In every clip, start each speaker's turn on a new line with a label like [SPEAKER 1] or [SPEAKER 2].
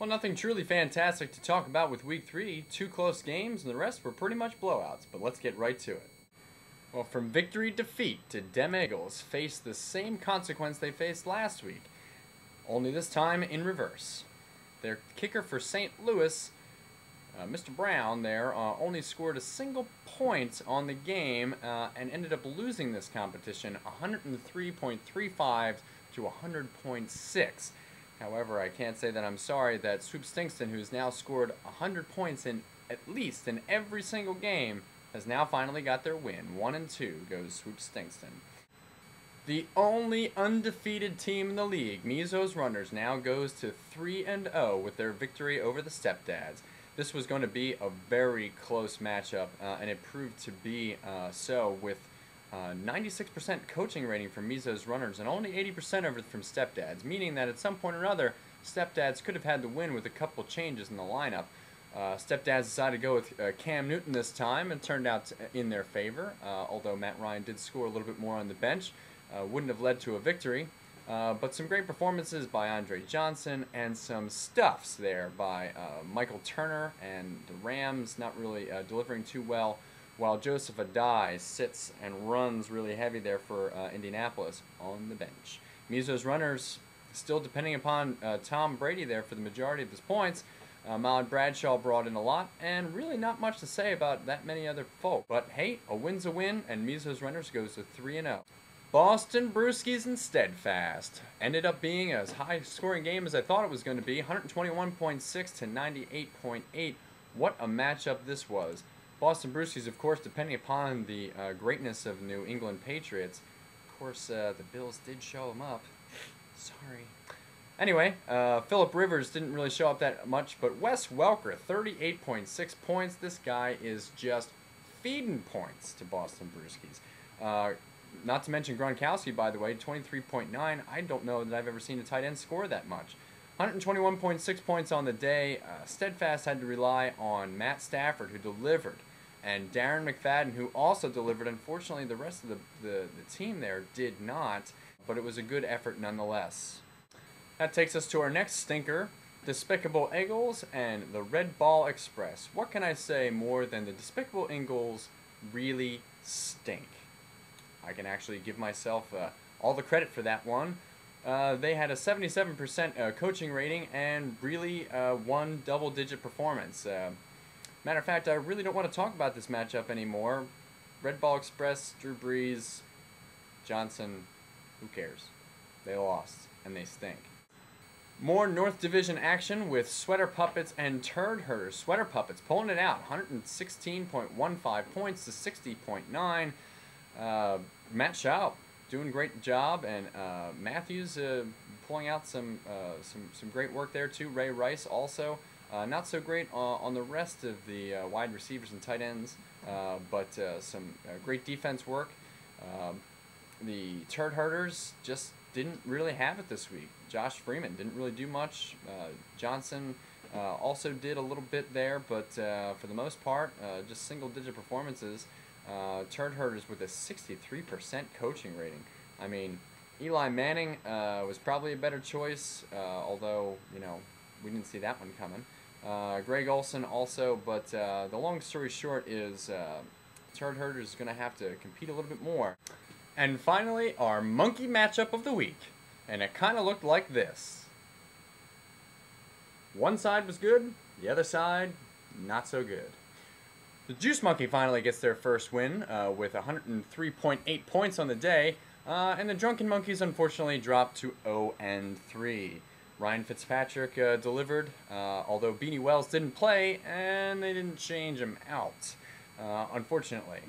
[SPEAKER 1] Well, nothing truly fantastic to talk about with Week 3. Two close games, and the rest were pretty much blowouts, but let's get right to it. Well, from victory defeat to Dem Eagles face the same consequence they faced last week, only this time in reverse. Their kicker for St. Louis, Mr. Brown there, only scored a single point on the game and ended up losing this competition 103.35 to 100.6. However, I can't say that I'm sorry that Swoop Stingston, who's now scored 100 points in at least in every single game, has now finally got their win. 1-2 goes Swoop Stingston. The only undefeated team in the league, Mesos Runners, now goes to 3-0 with their victory over the Stepdads. This was going to be a very close matchup, and it proved to be so with 96% coaching rating from Mesos Runners and only 80% of it from Stepdads, meaning that at some point or other, Stepdads could have had the win with a couple changes in the lineup. Stepdads decided to go with Cam Newton this time, and turned out in their favor, although Matt Ryan did score a little bit more on the bench. Wouldn't have led to a victory, but some great performances by Andre Johnson and some stuffs there by Michael Turner, and the Rams not really delivering too well, while Joseph Adai sits and runs really heavy there for Indianapolis on the bench. Mesos Runners still depending upon Tom Brady there for the majority of his points. Malin Bradshaw brought in a lot, and really not much to say about that many other folk. But hey, a win's a win, and Mesos Runners goes to 3-0. Boston Brewskis and Steadfast ended up being as high-scoring game as I thought it was going to be, 121.6 to 98.8. What a matchup this was. Boston Brewskis, of course, depending upon the greatness of New England Patriots. Of course, the Bills did show them up. Sorry. Anyway, Phillip Rivers didn't really show up that much, but Wes Welker, 38.6 points. This guy is just feeding points to Boston Brewskis. Not to mention Gronkowski, by the way, 23.9. I don't know that I've ever seen a tight end score that much. 121.6 points on the day. Steadfast had to rely on Matt Stafford, who delivered, and Darren McFadden, who also delivered. Unfortunately, the rest of the team there did not, but it was a good effort nonetheless. That takes us to our next stinker, Despicable Eagles and the Red Ball Express. What can I say more than the Despicable Eagles really stink? I can actually give myself all the credit for that one. They had a 77% coaching rating and really one double-digit performance. Matter of fact, I really don't want to talk about this matchup anymore. Red Ball Express, Drew Brees, Johnson, who cares? They lost, and they stink. More North Division action with Sweater Puppets and Turd Herders. Sweater Puppets pulling it out, 116.15 points to 60.9. Matt Schaub doing a great job, and Matthews pulling out some great work there too. Ray Rice also not so great on the rest of the wide receivers and tight ends, but some great defense work. The Turd Herders just didn't really have it this week. Josh Freeman didn't really do much. Johnson also did a little bit there, but for the most part, just single-digit performances. Turd Herders with a 63% coaching rating. I mean, Eli Manning was probably a better choice, although, you know, we didn't see that one coming. Greg Olson also, but the long story short is Turd Herders is going to have to compete a little bit more. And finally, our monkey matchup of the week. And it kind of looked like this. One side was good, the other side, not so good. The Juice Monkey finally gets their first win with 103.8 points on the day, and the Drunken Monkeys unfortunately dropped to 0-3. Ryan Fitzpatrick delivered, although Beanie Wells didn't play, and they didn't change him out, unfortunately.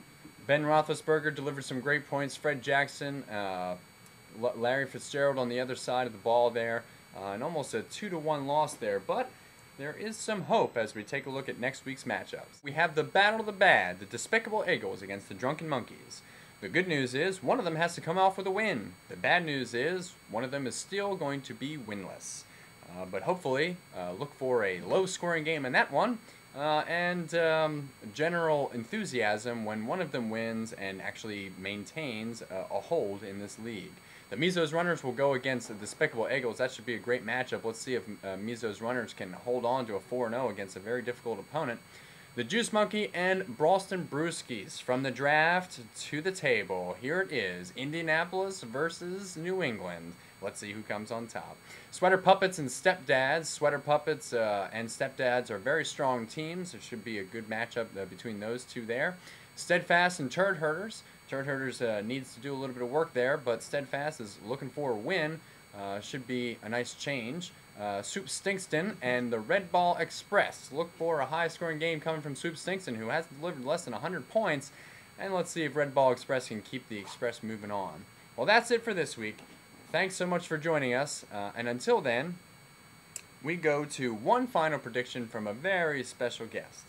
[SPEAKER 1] Ben Roethlisberger delivered some great points. Fred Jackson, Larry Fitzgerald on the other side of the ball there, and almost a 2-1 loss there, but there is some hope as we take a look at next week's matchups. We have the Battle of the Bad, the Despicable Eagles against the Drunken Monkeys. The good news is one of them has to come off with a win. The bad news is one of them is still going to be winless. But hopefully, look for a low-scoring game in that one, and general enthusiasm when one of them wins and actually maintains a hold in this league. The Mizo's Runners will go against the Despicable Eagles. That should be a great matchup. Let's see if Mizo's Runners can hold on to a 4-0 against a very difficult opponent. The Juice Monkey and Bralston Brewskis. From the draft to the table, here it is. Indianapolis versus New England. Let's see who comes on top. Sweater Puppets and Stepdads. Sweater Puppets and Stepdads are very strong teams. It should be a good matchup between those two there. Steadfast and Turd Herders. Turd Herders needs to do a little bit of work there, but Steadfast is looking for a win. Should be a nice change. Soup Stinkston and the Red Ball Express. Look for a high-scoring game coming from Soup Stinkston, who has delivered less than 100 points. And let's see if Red Ball Express can keep the Express moving on. Well, that's it for this week. Thanks so much for joining us. And until then, we go to one final prediction from a very special guest.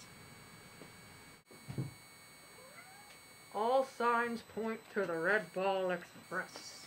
[SPEAKER 2] All signs point to the Red Ball Express.